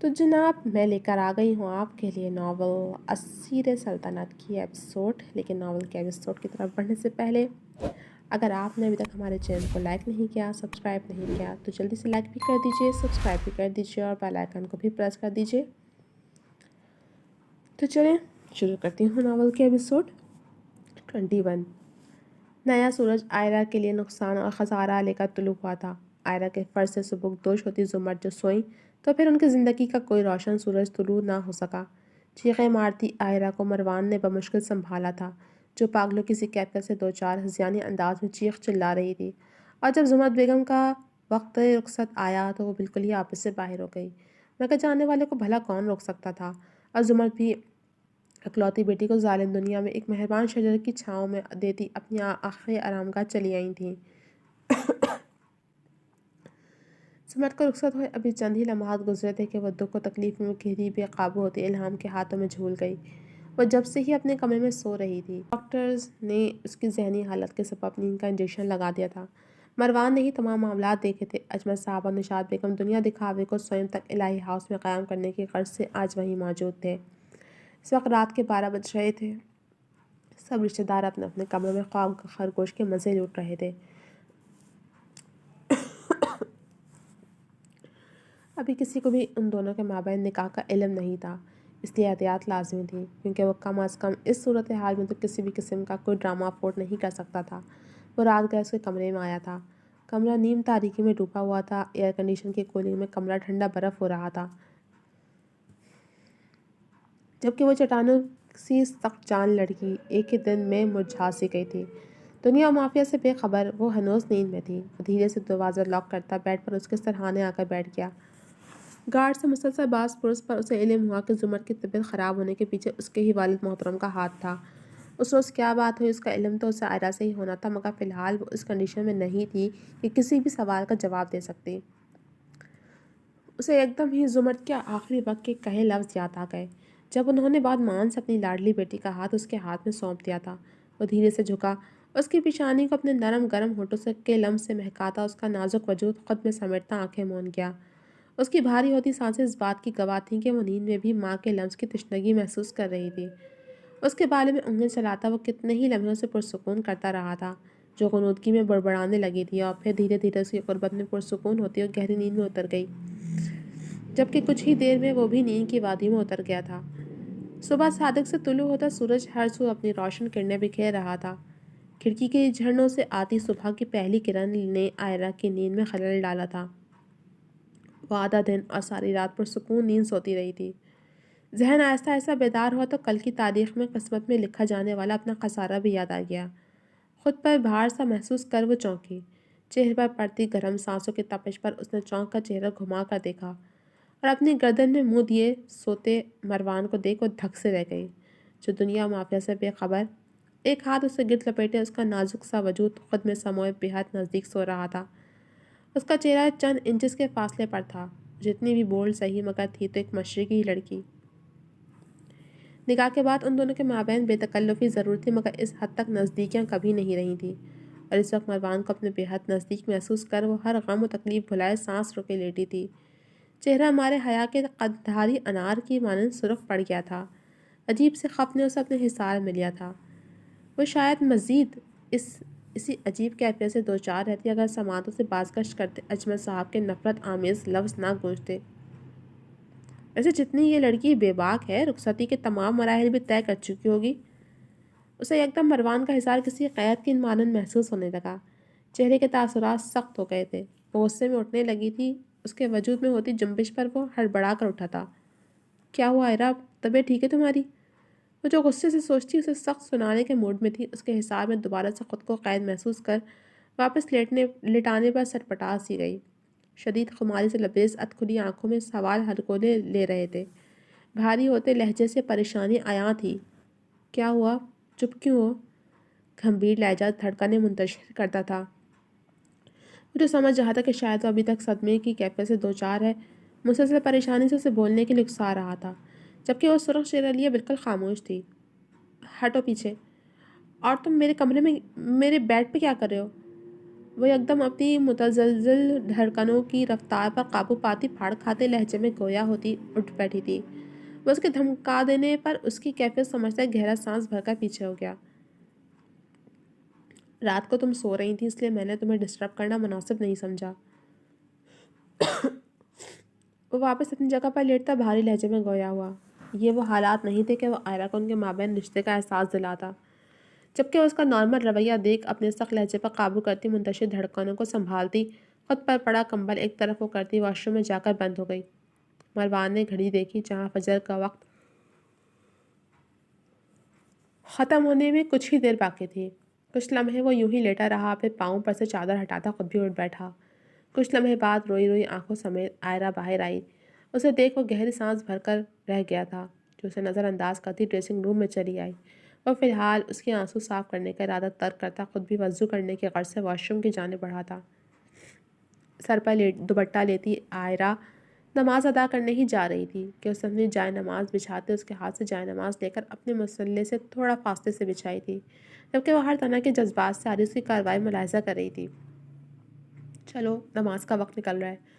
تو جناب میں لے کر آ گئی ہوں آپ کے لیے ناول اسیر سلطنت کی ایپیسوڈ، لیکن ناول کے ایپیسوڈ کی طرف بڑھنے سے پہلے اگر آپ نے ابھی تک ہمارے چینل کو لائک نہیں کیا، سبسکرائب نہیں کیا تو جلدی سے لائک بھی کر دیجئے، سبسکرائب بھی کر دیجئے اور بیل آئیکن کو بھی پریس کر دیجئے۔ تو چلیں شروع کرتی ہوں ناول کے ایپیسوڈ 21۔ نیا سورج آئرہ کے لیے نقصان اور خسارہ لے کر طلوع ہوا تھا۔ آئرہ کے فرض سے سبکدوش ہوتی زمر جو سوئیں تو پھر ان کی زندگی کا کوئی روشن سورج طلوع نہ ہو سکا۔ چیخیں مارتی آئرہ کو مروان نے بمشکل سنبھالا تھا، جو پاگلوں کسی کیفیت سے دوچار ہذیانی انداز میں چیخ چلا رہی تھی، اور جب زمرد بیگم کا وقت رخصت آیا تو وہ بالکل ہی آپس سے باہر ہو گئی، مگر جاننے والے کو بھلا کون روک سکتا تھا، اور زمرد بھی اکلوتی بیٹی کو ظالم دنیا میں ایک مہربان شجر کی چھاؤں میں دیتی اپنی آخری آرامگاہ چلی آئی تھیں۔ زمرد کو رخصت ہوئے ابھی چند ہی لمحات گزرے تھے کہ وہ دکھ و تکلیف میں گھری بے قابو ہوتی الہام کے ہاتھوں میں جھول گئی۔ وہ جب سے ہی اپنے کمرے میں سو رہی تھی۔ ڈاکٹرز نے اس کی ذہنی حالت کے سبب نیند کا انجیکشن لگا دیا تھا۔ مروان نے ہی تمام معاملات دیکھے تھے۔ اجمل صاحب اور نشاط بیگم دنیا دکھاوے کو سوئم تک الہی ہاؤس میں قائم کرنے کی غرض سے آج وہیں موجود تھے۔ اس وقت رات کے 12 بج رہے تھے۔ سب رشتہ دار اپنے اپنے کمروں میں خواب خرگوش کے مزے لوٹ رہے تھے۔ ابھی کسی کو بھی ان دونوں کے مابین نکاح کا علم نہیں تھا، اس لیے احتیاط لازمی تھی، کیونکہ وہ کم از کم اس صورتحال میں تو کسی بھی قسم کا کوئی ڈرامہ افورڈ نہیں کر سکتا تھا۔ وہ رات گئے اس کے کمرے میں آیا تھا۔ کمرہ نیم تاریکی میں ڈوبا ہوا تھا۔ ایئر کنڈیشن کی کولنگ میں کمرہ ٹھنڈا برف ہو رہا تھا، جبکہ وہ چٹانوں سی سخت جان لڑکی ایک ہی دن میں مرجھا سی گئی تھی۔ دنیا و مافیا سے بے خبر وہ ہنوز نیند میں تھی۔ وہ دھیرے سے دروازہ لاک کرتا بیڈ پر اس کے سرہانے آ کر بیٹھ گیا۔ گارڈ سے مسلسل باز پرس پر اسے علم ہوا کہ زمرد کی طبیعت خراب ہونے کے پیچھے اس کے ہی والد محترم کا ہاتھ تھا۔ اس روز کیا بات ہوئی اس کا علم تو اسے آئرہ سے ہی ہونا تھا، مگر فی الحال وہ اس کنڈیشن میں نہیں تھی کہ کسی بھی سوال کا جواب دے سکتی۔ اسے ایک دم ہی زمرد کے آخری وقت کے کہے لفظ یاد آ گئے، جب انہوں نے بعد مان سے اپنی لاڈلی بیٹی کا ہاتھ اس کے ہاتھ میں سونپ دیا تھا۔ وہ دھیرے سے جھکا، اس کی پیشانی کو اپنے نرم گرم ہونٹوں سے کے لمس سے مہکاتا، اس کا نازک وجود خود میں سمیٹتا آنکھیں موند گیا۔ اس کی بھاری ہوتی سانسیں اس بات کی گواہ تھیں کہ وہ نیند میں بھی ماں کے لمس کی تشنگی محسوس کر رہی تھی۔ اس کے بالے میں انگلی چلاتا وہ کتنے ہی لمحوں سے پرسکون کرتا رہا تھا، جو غنودگی میں بڑبڑانے لگی تھی، اور پھر دھیرے دھیرے اس کی قربت میں پرسکون ہوتی اور گہری نیند میں اتر گئی، جبکہ کچھ ہی دیر میں وہ بھی نیند کی وادی میں اتر گیا تھا۔ صبح صادق سے طلوع ہوتا سورج ہر سو اپنی روشن کرنیں بکھیر رہا تھا۔ کھڑکی کے جھرنوں سے آتی صبح کی پہلی کرن نے آئرہ کی نیند میں خلل ڈالا تھا۔ وہ آدھا دن اور ساری رات پرسکون نیند سوتی رہی تھی۔ ذہن آہستہ آہستہ بیدار ہوا تو کل کی تاریخ میں قسمت میں لکھا جانے والا اپنا خسارہ بھی یاد آ گیا۔ خود پر بھار سا محسوس کر وہ چونکی۔ چہرے پر پڑتی گرم سانسوں کی تپش پر اس نے چونک کر چہرہ گھما کر دیکھا، اور اپنی گردن میں منہ دیے سوتے مروان کو دیکھ وہ دھک سے رہ گئی، جو دنیا مافیا سے بے خبر ایک ہاتھ اسے گرد لپیٹے اس کا نازک سا وجود خود میں سموئے بہت نزدیک سو رہا تھا۔ اس کا چہرہ چند انچز کے فاصلے پر تھا، جتنی بھی بولڈ سہی مگر تھی تو ایک مشرقی لڑکی۔ نکاح کے بعد ان دونوں کے مابین بے تکلفی ضرور تھی، مگر اس حد تک نزدیکیاں کبھی نہیں رہی تھیں، اور اس وقت مروان کو اپنے بے حد نزدیک محسوس کر وہ ہر غم و تکلیف بھلائے سانس روکے لیٹی تھی۔ چہرہ مارے حیا کے قددھاری انار کی مانند سرخ پڑ گیا تھا۔ عجیب سے خف نے اسے اپنے حصار میں لیا تھا۔ وہ شاید مزید اسی عجیب کیفیت سے دوچار رہتی اگر سماعتوں سے بازگشت کرتے اجمل صاحب کے نفرت آمیز لفظ نہ گونجتے۔ ویسے جتنی یہ لڑکی بے باک ہے، رخصتی کے تمام مراحل بھی طے کر چکی ہوگی۔ اسے ایک دم مروان کا حصار کسی قید کی مانند محسوس ہونے لگا۔ چہرے کے تاثرات سخت ہو گئے تھے۔ وہ غصے میں اٹھنے لگی تھی، اس کے وجود میں ہوتی جنبش پر وہ ہڑبڑا کر اٹھا تھا۔ کیا ہوا آئرہ، طبیعت ٹھیک ہے تمہاری؟ وہ جو غصے سے سوچتی اسے سخت سنانے کے موڈ میں تھی۔ اس کے حصار میں دوبارہ سے خود کو قید محسوس کر واپس لٹانے پر سٹپٹا سی گئی۔ شدید خماری سے لبریز ادھ کھلی آنکھوں میں سوال ہرکولے لے رہے تھے۔ بھاری ہوتے لہجے سے پریشانی عیاں تھی۔ کیا ہوا؟ چپ کیوں ہو؟ گھمبیر لہجہ دھڑکنیں منتشر کرتا تھا۔ وہ جو سمجھ رہا تھا کہ شاید وہ ابھی تک صدمے کی کیفیت سے دوچار ہے، مسلسل پریشانی سے اسے بولنے کے لیے اکسا رہا تھا، جبکہ وہ سرخ چہرہ لیے بالکل خاموش تھی۔ ہٹو پیچھے۔ اور تم میرے کمرے میں میرے بیڈ پہ کیا کر رہے ہو؟ وہ یکدم اپنی متزلزل دھڑکنوں کی رفتار پر قابو پاتی پھاڑ کھاتے لہجے میں گویا ہوتی اٹھ بیٹھی تھی۔ وہ اس کے دھمکا دینے پر اس کی کیفیت سمجھتا گہرا سانس بھر کر پیچھے ہو گیا۔ رات کو تم سو رہی تھی، اس لیے میں نے تمہیں ڈسٹرب کرنا مناسب نہیں سمجھا۔ وہ واپس اپنی جگہ پر لیٹتا بھاری لہجے میں گویا ہوا۔ یہ وہ حالات نہیں تھے کہ وہ آئرہ کو ان کے مابین رشتے کا احساس دلاتا، جبکہ اس کا نارمل رویہ دیکھ اپنے سخت لہجے پر قابو کرتی، منتشر دھڑکنوں کو سنبھالتی، خود پر پڑا کمبل ایک طرف وہ کرتی واش روم میں جا کر بند ہو گئی۔ مروان نے گھڑی دیکھی جہاں فجر کا وقت ختم ہونے میں کچھ ہی دیر باقی تھی۔ کچھ لمحے وہ یوں ہی لیٹا رہا، پھر پاؤں پر سے چادر ہٹاتا خود بھی اٹھ بیٹھا۔ کچھ لمحے بعد روئی روئی آنکھوں سمیت آئرہ باہر آئی۔ اسے دیکھ وہ گہری سانس بھر کر رہ گیا تھا، جو اسے نظر انداز کرتی ڈریسنگ روم میں چلی آئی۔ وہ فی الحال اس کے آنسو صاف کرنے کا ارادہ ترک کرتا خود بھی وضو کرنے کی غرض سے واش روم کی جانب بڑھا تھا۔ سر پر دوپٹہ لیتی آئرہ نماز ادا کرنے ہی جا رہی تھی کہ اس نے اپنی جائے نماز بچھاتے اس کے ہاتھ سے جائے نماز لے کر اپنے مصلے سے تھوڑا فاصلے سے بچھائی تھی، جبکہ وہ ہر طرح کے جذبات سے اس کی کارروائی ملاحظہ کر رہی تھی۔ چلو، نماز کا وقت نکل رہا ہے۔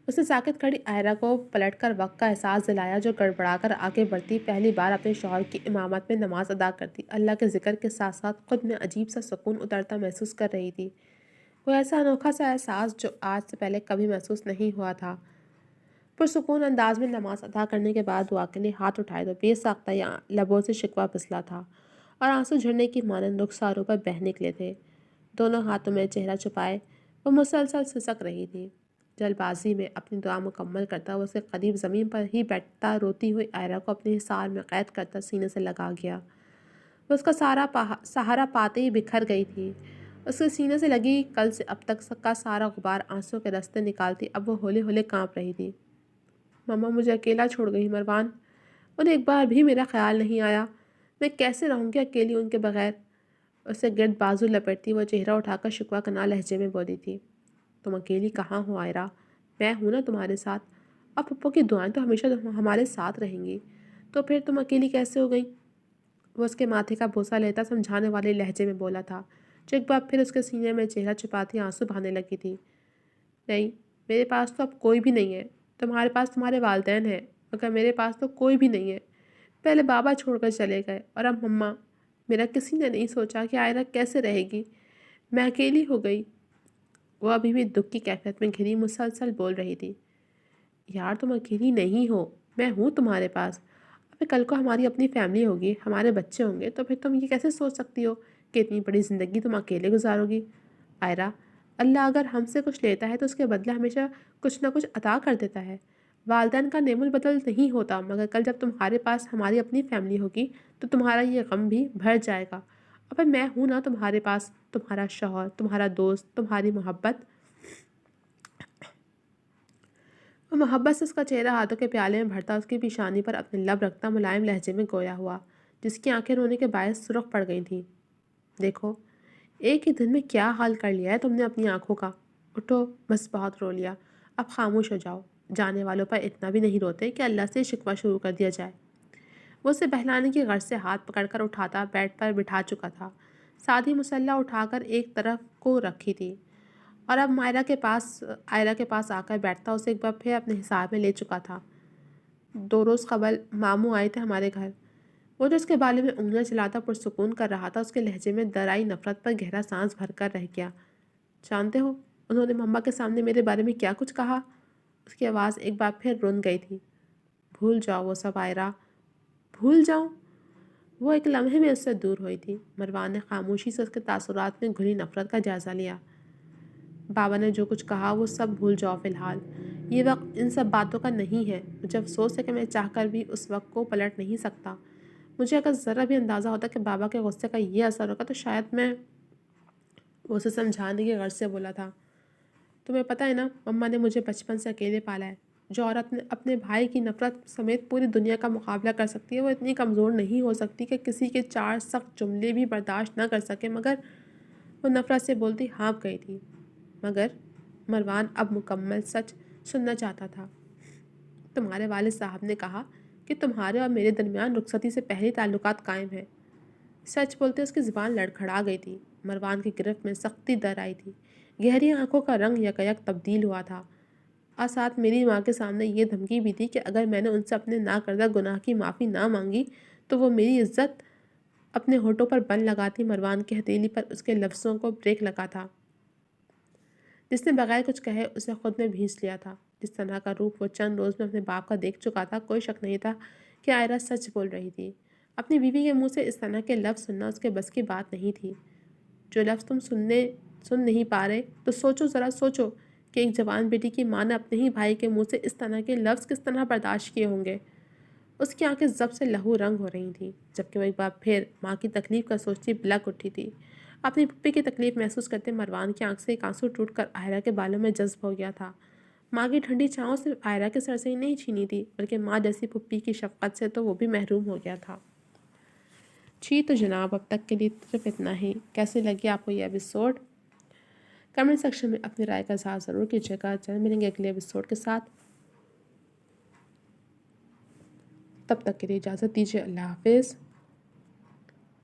اس نے ساکت کھڑی آئرہ کو پلٹ کر وقت کا احساس دلایا، جو گڑبڑا کر آگے بڑھتی پہلی بار اپنے شوہر کی امامت میں نماز ادا کرتی اللہ کے ذکر کے ساتھ ساتھ خود میں عجیب سا سکون اترتا محسوس کر رہی تھی۔ وہ ایسا انوکھا سا احساس جو آج سے پہلے کبھی محسوس نہیں ہوا تھا۔ پرسکون انداز میں نماز ادا کرنے کے بعد دعا کے لیے ہاتھ اٹھائے تو بے ساختہ لبوں سے شکوہ پسلا تھا اور آنسو جھرنے کی مانند رخساروں پر بہہ نکلے تھے۔ دونوں ہاتھوں میں چہرہ چھپائے وہ مسلسل سسک رہی تھی۔ جلد بازی میں اپنی دعا مکمل کرتا وہ اس کے قریب زمین پر ہی بیٹھتا روتی ہوئی آئرہ کو اپنے حصار میں قید کرتا سینے سے لگا گیا۔ وہ اس کا سہارا پاتے ہی بکھر گئی تھی۔ اس کے سینے سے لگی کل سے اب تک کا سارا غبار آنسوں کے رستے نکالتی اب وہ ہولے ہولے کانپ رہی تھی۔ ماما مجھے اکیلا چھوڑ گئی مروان، انہیں ایک بار بھی میرا خیال نہیں آیا، میں کیسے رہوں گی اکیلی ان کے بغیر؟ اسے گرد بازو لپٹتی وہ چہرہ اٹھا کر شکوہ کناں لہجے میں بولی تھی۔ تم اکیلی کہاں ہو آئرہ، میں ہوں نا تمہارے ساتھ، اب پپو کی دعائیں تو ہمیشہ ہمارے ساتھ رہیں گی، تو پھر تم اکیلی کیسے ہو گئی؟ وہ اس کے ماتھے کا بوسہ لیتا سمجھانے والے لہجے میں بولا تھا، جو ایک بار پھر اس کے سینے میں چہرہ چھپاتی آنسو بہانے لگی تھی۔ نہیں، میرے پاس تو اب کوئی بھی نہیں ہے، تمہارے پاس تمہارے والدین ہیں، مگر میرے پاس تو کوئی بھی نہیں ہے۔ پہلے بابا چھوڑ کر چلے گئے اور اب مما۔ میرا کسی نے نہیں سوچا کہ آئرہ کیسے رہے گی، میں اکیلی ہو گئی۔ وہ ابھی بھی دکھ کی کیفیت میں گھری مسلسل بول رہی تھی۔ یار تم اکیلی نہیں ہو، میں ہوں تمہارے پاس، ابھی کل کو ہماری اپنی فیملی ہوگی، ہمارے بچے ہوں گے، تو پھر تم یہ کیسے سوچ سکتی ہو کہ اتنی بڑی زندگی تم اکیلے گزارو گی؟ آئرہ، اللہ اگر ہم سے کچھ لیتا ہے تو اس کے بدلے ہمیشہ کچھ نہ کچھ عطا کر دیتا ہے۔ والدین کا نعم البدل نہیں ہوتا، مگر کل جب تمہارے پاس ہماری اپنی فیملی ہوگی تو تمہارا یہ غم بھی بھر جائے گا، اور پھر میں ہوں نا تمہارے پاس، تمہارا شوہر، تمہارا دوست، تمہاری محبت۔ وہ محبت سے اس کا چہرہ ہاتھوں کے پیالے میں بھرتا اس کی پیشانی پر اپنے لب رکھتا ملائم لہجے میں گویا ہوا، جس کی آنکھیں رونے کے باعث سرخ پڑ گئی تھیں۔ دیکھو، ایک ہی دن میں کیا حال کر لیا ہے تم نے اپنی آنکھوں کا، اٹھو، بس بہت رو لیا، اب خاموش ہو جاؤ، جانے والوں پر اتنا بھی نہیں روتے کہ اللہ سے شکوہ شروع کر دیا جائے۔ وہ اسے بہلانے کی غرض سے ہاتھ پکڑ کر اٹھاتا بیڈ پر بٹھا چکا تھا، سادھی مسلح اٹھا کر ایک طرف کو رکھی تھی، اور اب آئرہ کے پاس آ کر بیٹھتا اسے ایک بار پھر اپنے حساب میں لے چکا تھا۔ 2 روز قبل ماموں آئے تھے ہمارے گھر۔ وہ جو اس کے بالے میں انگلیاں چلاتا پرسکون کر رہا تھا، اس کے لہجے میں درائی نفرت پر گہرا سانس بھر کر رہ گیا۔ جانتے ہو انہوں نے مما کے سامنے میرے بارے میں کیا کچھ کہا؟ اس کی آواز ایک بار پھر رن گئی تھی۔ بھول جاؤ وہ سب آئرہ، بھول جاؤں؟ وہ ایک لمحے میں اس سے دور ہوئی تھی۔ مروان نے خاموشی سے اس کے تاثرات میں گھلی نفرت کا جائزہ لیا۔ بابا نے جو کچھ کہا وہ سب بھول جاؤ فی الحال، یہ وقت ان سب باتوں کا نہیں ہے۔ مجھے افسوس ہے کہ میں چاہ کر بھی اس وقت کو پلٹ نہیں سکتا۔ مجھے اگر ذرا بھی اندازہ ہوتا کہ بابا کے غصے کا یہ اثر ہوگا تو شاید میں… وہ اسے سمجھانے کی غرض سے بولا تھا۔ تمہیں پتہ ہے نا، مما نے مجھے بچپن سے اکیلے پالا ہے۔ جو عورت اپنے بھائی کی نفرت سمیت پوری دنیا کا مقابلہ کر سکتی ہے، وہ اتنی کمزور نہیں ہو سکتی کہ کسی کے 4 سخت جملے بھی برداشت نہ کر سکے۔ مگر وہ نفرت سے بولتی ہانپ گئی تھی۔ مگر مروان اب مکمل سچ سننا چاہتا تھا۔ تمہارے والد صاحب نے کہا کہ تمہارے اور میرے درمیان رخصتی سے پہلے تعلقات قائم ہیں۔ سچ بولتے اس کی زبان لڑکھڑا گئی تھی۔ مروان کی گرفت میں سختی در آئی تھی۔ گہری آنکھوں کا رنگ یکایک تبدیل ہوا تھا، اور ساتھ میری ماں کے سامنے یہ دھمکی بھی تھی کہ اگر میں نے ان سے اپنے نا کردہ گناہ کی معافی نہ مانگی تو وہ میری عزت اپنے ہونٹوں پر بن لگاتی۔ مروان کی ہتھیلی پر اس کے لفظوں کو بریک لگا تھا، جس نے بغیر کچھ کہے اسے خود میں بھینچ لیا تھا۔ جس طرح کا روپ وہ چند روز میں اپنے باپ کا دیکھ چکا تھا، کوئی شک نہیں تھا کہ آئرہ سچ بول رہی تھی۔ اپنی بیوی کے منہ سے اس طرح کے لفظ سننا اس کے بس کی بات نہیں تھی۔ جو لفظ تم سن نہیں پا رہے تو سوچو، ذرا سوچو کہ ایک جوان بیٹی کی ماں نے اپنے ہی بھائی کے منہ سے اس طرح کے لفظ کس طرح برداشت کیے ہوں گے۔ اس کی آنکھیں ضب سے لہو رنگ ہو رہی تھیں، جبکہ وہ ایک بار پھر ماں کی تکلیف کا سوچتی بلک اٹھی تھی۔ اپنی پھپھی کی تکلیف محسوس کرتے مروان کی آنکھ سے ایک آنسو ٹوٹ کر آئرہ کے بالوں میں جذب ہو گیا تھا۔ ماں کی ٹھنڈی چھاؤں صرف آئرہ کے سر سے ہی نہیں چھینی تھی، بلکہ ماں جیسی پھپھی کی شفقت سے تو وہ بھی محروم ہو گیا تھا۔ تو جناب، اب تک کے لیے صرف اتنا ہی۔ کیسے لگی آپ کو یہ ایپیسوڈ؟ کمنٹ سیکشن میں اپنی رائے کا اظہار ضرور کیجیے گا۔ جلد ملیں گے اگلے ایپیسوڈ کے ساتھ، تب تک کے لیے اجازت دیجیے۔ اللہ حافظ۔